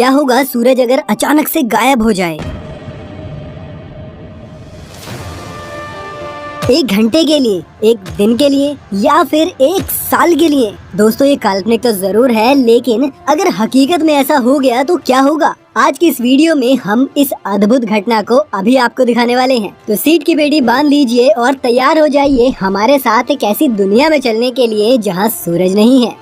क्या होगा सूरज अगर अचानक से गायब हो जाए? एक घंटे के लिए, एक दिन के लिए या फिर एक साल के लिए? दोस्तों ये काल्पनिक तो जरूर है, लेकिन अगर हकीकत में ऐसा हो गया तो क्या होगा? आज की इस वीडियो में हम इस अद्भुत घटना को अभी आपको दिखाने वाले हैं। तो सीट की बेड़ी बांध लीजिए और तैयार हो जाइए हमारे साथ एक ऐसी दुनिया में चलने के लिए जहां सूरज नहीं है।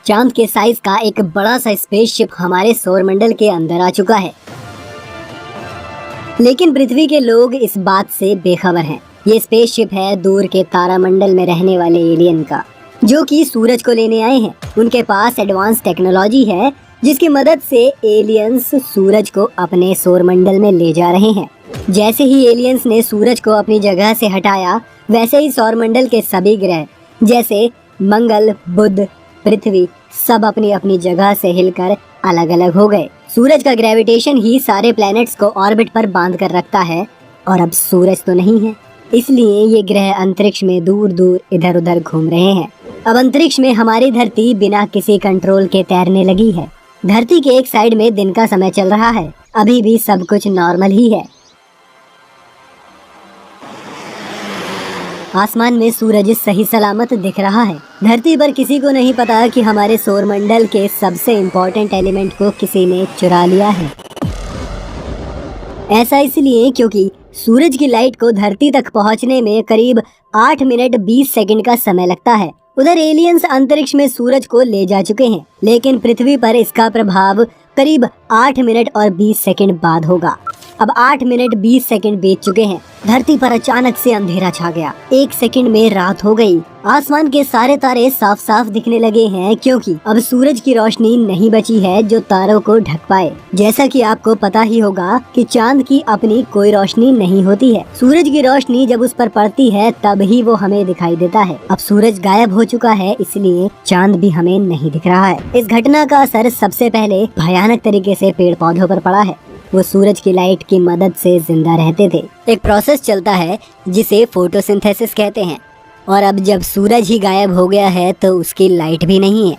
चांद के साइज का एक बड़ा सा स्पेसशिप हमारे सौरमंडल के अंदर आ चुका है, लेकिन पृथ्वी के लोग इस बात से बेखबर हैं। ये स्पेसशिप है दूर के तारामंडल में रहने वाले एलियन का, जो कि सूरज को लेने आए हैं। उनके पास एडवांस टेक्नोलॉजी है जिसकी मदद से एलियंस सूरज को अपने सौरमंडल में ले जा रहे हैं। जैसे ही एलियंस ने सूरज को अपनी जगह से हटाया, वैसे ही सौरमंडल के सभी ग्रह जैसे मंगल, बुध, पृथ्वी सब अपनी अपनी जगह से हिलकर अलग अलग हो गए। सूरज का ग्रेविटेशन ही सारे प्लैनेट्स को ऑर्बिट पर बांध कर रखता है, और अब सूरज तो नहीं है, इसलिए ये ग्रह अंतरिक्ष में दूर दूर इधर उधर घूम रहे हैं। अब अंतरिक्ष में हमारी धरती बिना किसी कंट्रोल के तैरने लगी है। धरती के एक साइड में दिन का समय चल रहा है, अभी भी सब कुछ नॉर्मल ही है। आसमान में सूरज सही सलामत दिख रहा है। धरती पर किसी को नहीं पता कि हमारे सौरमंडल के सबसे इम्पोर्टेंट एलिमेंट को किसी ने चुरा लिया है। ऐसा इसलिए क्योंकि सूरज की लाइट को धरती तक पहुंचने में करीब 8 मिनट 20 सेकंड का समय लगता है। उधर एलियंस अंतरिक्ष में सूरज को ले जा चुके हैं, लेकिन पृथ्वी पर इसका प्रभाव करीब 8 मिनट और 20 सेकंड बाद होगा। अब 8 मिनट 20 सेकंड बीत चुके हैं। धरती पर अचानक से अंधेरा छा गया। 1 सेकंड में रात हो गई। आसमान के सारे तारे साफ साफ दिखने लगे हैं, क्योंकि अब सूरज की रोशनी नहीं बची है जो तारों को ढक पाए। जैसा कि आपको पता ही होगा कि चांद की अपनी कोई रोशनी नहीं होती है। सूरज की रोशनी जब उस पर पड़ती है तब ही वो हमें दिखाई देता है। अब सूरज गायब हो चुका है, इसलिए चांद भी हमें नहीं दिख रहा है। इस घटना का असर सबसे पहले भयानक तरीके से पेड़ पौधों पर पड़ा है। वो सूरज की लाइट की मदद से जिंदा रहते थे। एक प्रोसेस चलता है जिसे फोटोसिंथेसिस कहते हैं, और अब जब सूरज ही गायब हो गया है तो उसकी लाइट भी नहीं है,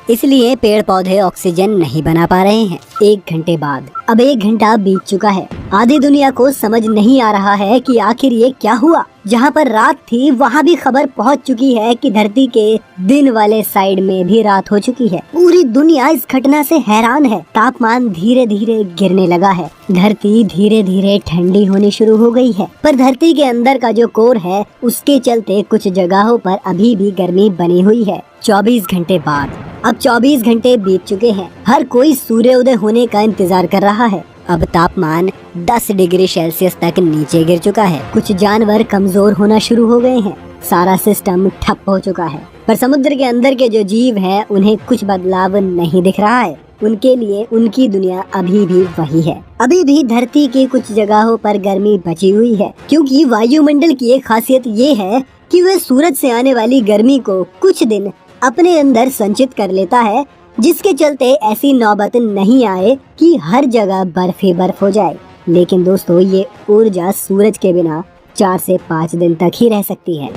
इसलिए पेड़ पौधे ऑक्सीजन नहीं बना पा रहे हैं। 1 घंटे बाद, अब 1 घंटा बीत चुका है। आधी दुनिया को समझ नहीं आ रहा है कि आखिर ये क्या हुआ। जहाँ पर रात थी वहाँ भी खबर पहुँच चुकी है कि धरती के दिन वाले साइड में भी रात हो चुकी है। पूरी दुनिया इस घटना से हैरान है। तापमान धीरे धीरे गिरने लगा है। धरती धीरे धीरे ठंडी होनी शुरू हो गई है, पर धरती के अंदर का जो कोर है उसके चलते कुछ जगहों पर अभी भी गर्मी बनी हुई है। 24 घंटे बाद, अब 24 घंटे बीत चुके हैं। हर कोई सूर्योदय होने का इंतजार कर रहा है। अब तापमान 10 डिग्री सेल्सियस तक नीचे गिर चुका है। कुछ जानवर कमजोर होना शुरू हो गए हैं। सारा सिस्टम ठप हो चुका है, पर समुद्र के अंदर के जो जीव हैं उन्हें कुछ बदलाव नहीं दिख रहा है। उनके लिए उनकी दुनिया अभी भी वही है। अभी भी धरती की कुछ जगहों पर गर्मी बची हुई है, क्योंकि वायुमंडल की एक खासियत ये है कि वह सूरज से आने वाली गर्मी को कुछ दिन अपने अंदर संचित कर लेता है, जिसके चलते ऐसी नौबत नहीं आए कि हर जगह बर्फ ही बर्फ हो जाए। लेकिन दोस्तों ये ऊर्जा सूरज के बिना 4 से 5 दिन तक ही रह सकती है।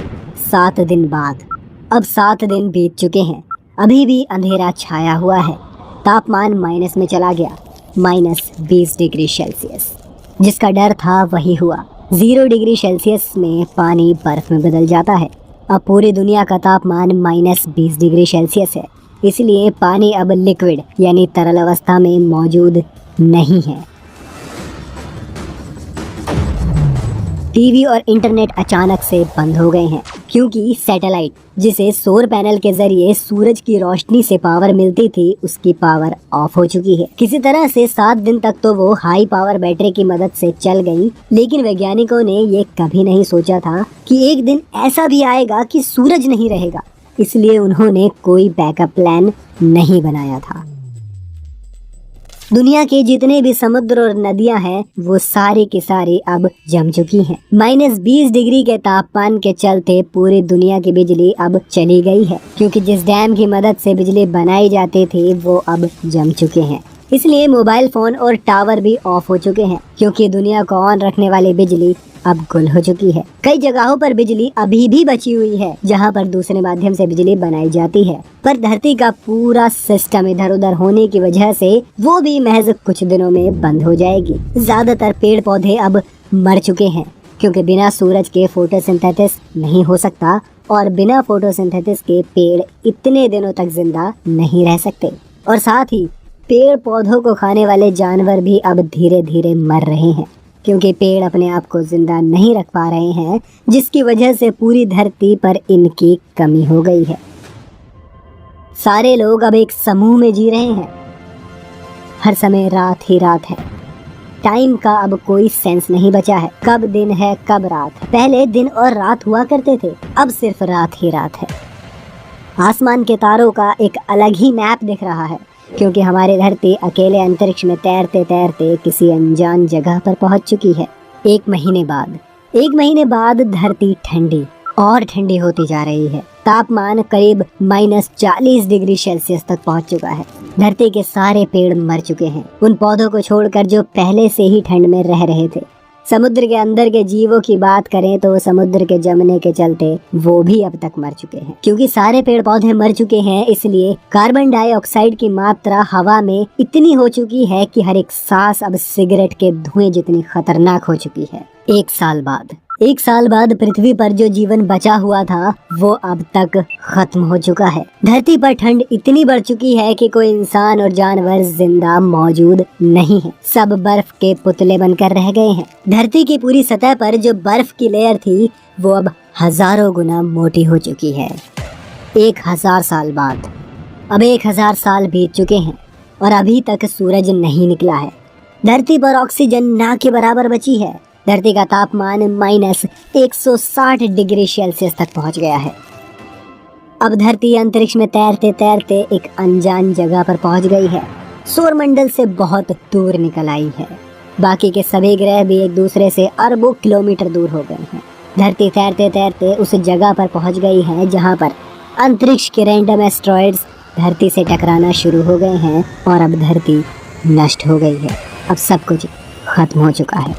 7 दिन बाद, अब 7 दिन बीत चुके हैं। अभी भी अंधेरा छाया हुआ है। तापमान माइनस में चला गया, -20 डिग्री सेल्सियस। जिसका डर था वही हुआ। 0 डिग्री सेल्सियस में पानी बर्फ में बदल जाता है। अब पूरी दुनिया का तापमान -20 डिग्री सेल्सियस है, इसलिए पानी अब लिक्विड यानी तरल अवस्था में मौजूद नहीं है। टीवी और इंटरनेट अचानक से बंद हो गए हैं, क्योंकि सैटेलाइट जिसे सौर पैनल के जरिए सूरज की रोशनी से पावर मिलती थी, उसकी पावर ऑफ हो चुकी है। किसी तरह से 7 दिन तक तो वो हाई पावर बैटरी की मदद से चल गई, लेकिन वैज्ञानिकों ने ये कभी नहीं सोचा था कि एक दिन ऐसा भी आएगा कि सूरज नहीं रहेगा, इसलिए उन्होंने कोई बैकअप प्लान नहीं बनाया था। दुनिया के जितने भी समुद्र और नदियां हैं वो सारी की सारी अब जम चुकी हैं। -20 डिग्री के तापमान के चलते पूरी दुनिया की बिजली अब चली गई है, क्योंकि जिस डैम की मदद से बिजली बनाई जाती थी वो अब जम चुके हैं। इसलिए मोबाइल फोन और टावर भी ऑफ हो चुके हैं, क्योंकि दुनिया को ऑन रखने वाली बिजली अब गुल हो चुकी है। कई जगहों पर बिजली अभी भी बची हुई है, जहां पर दूसरे माध्यम से बिजली बनाई जाती है, पर धरती का पूरा सिस्टम इधर उधर होने की वजह से वो भी महज कुछ दिनों में बंद हो जाएगी। ज्यादातर पेड़ पौधे अब मर चुके हैं, क्योंकि बिना सूरज के फोटोसिंथेसिस नहीं हो सकता, और बिना फोटोसिंथेसिस के पेड़ इतने दिनों तक जिंदा नहीं रह सकते। और साथ ही पेड़ पौधों को खाने वाले जानवर भी अब धीरे धीरे मर रहे हैं, क्योंकि पेड़ अपने आप को जिंदा नहीं रख पा रहे हैं, जिसकी वजह से पूरी धरती पर इनकी कमी हो गई है। सारे लोग अब एक समूह में जी रहे हैं। हर समय रात ही रात है। टाइम का अब कोई सेंस नहीं बचा है, कब दिन है कब रात है। पहले दिन और रात हुआ करते थे, अब सिर्फ रात ही रात है। आसमान के तारों का एक अलग ही मैप दिख रहा है, क्योंकि हमारी धरती अकेले अंतरिक्ष में तैरते तैरते किसी अनजान जगह पर पहुंच चुकी है। एक महीने बाद धरती ठंडी और ठंडी होती जा रही है। तापमान करीब -40 डिग्री सेल्सियस तक पहुंच चुका है। धरती के सारे पेड़ मर चुके हैं, उन पौधों को छोड़कर जो पहले से ही ठंड में रह रहे थे। समुद्र के अंदर के जीवों की बात करें तो समुद्र के जमने के चलते वो भी अब तक मर चुके हैं। क्योंकि सारे पेड़ पौधे मर चुके हैं, इसलिए कार्बन डाइऑक्साइड की मात्रा हवा में इतनी हो चुकी है कि हर एक सांस अब सिगरेट के धुएं जितनी खतरनाक हो चुकी है। एक साल बाद पृथ्वी पर जो जीवन बचा हुआ था वो अब तक खत्म हो चुका है। धरती पर ठंड इतनी बढ़ चुकी है कि कोई इंसान और जानवर जिंदा मौजूद नहीं है। सब बर्फ के पुतले बनकर रह गए हैं। धरती की पूरी सतह पर जो बर्फ की लेयर थी वो अब हजारों गुना मोटी हो चुकी है। 1000 साल बाद, अब 1000 साल बीत चुके हैं और अभी तक सूरज नहीं निकला है। धरती पर ऑक्सीजन ना के बराबर बची है। धरती का तापमान -160 डिग्री सेल्सियस तक पहुंच गया है। अब धरती अंतरिक्ष में तैरते तैरते एक अनजान जगह पर पहुंच गई है। सौरमंडल से बहुत दूर निकल आई है। बाकी के सभी ग्रह भी एक दूसरे से अरबों किलोमीटर दूर हो गए हैं। धरती तैरते तैरते उस जगह पर पहुंच गई है जहां पर अंतरिक्ष के रैंडम एस्ट्रॉइड्स धरती से टकराना शुरू हो गए हैं और अब धरती नष्ट हो गई है। अब सब कुछ खत्म हो चुका है।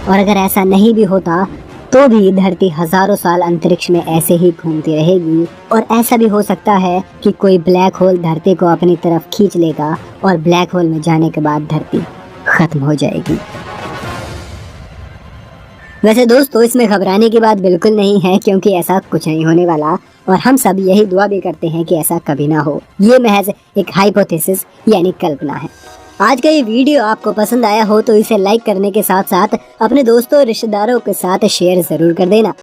और अगर ऐसा नहीं भी होता तो भी धरती हजारों साल अंतरिक्ष में ऐसे ही घूमती रहेगी, और ऐसा भी हो सकता है कि कोई ब्लैक होल धरती को अपनी तरफ खींच लेगा और ब्लैक होल में जाने के बाद धरती खत्म हो जाएगी। वैसे दोस्तों, इसमें घबराने की बात बिल्कुल नहीं है, क्योंकि ऐसा कुछ नहीं होने वाला, और हम सब यही दुआ भी करते हैं कि ऐसा कभी ना हो। ये महज एक हाइपोथेसिस यानी कल्पना है। आज का ये वीडियो आपको पसंद आया हो तो इसे लाइक करने के साथ साथ अपने दोस्तों और रिश्तेदारों के साथ शेयर जरूर कर देना।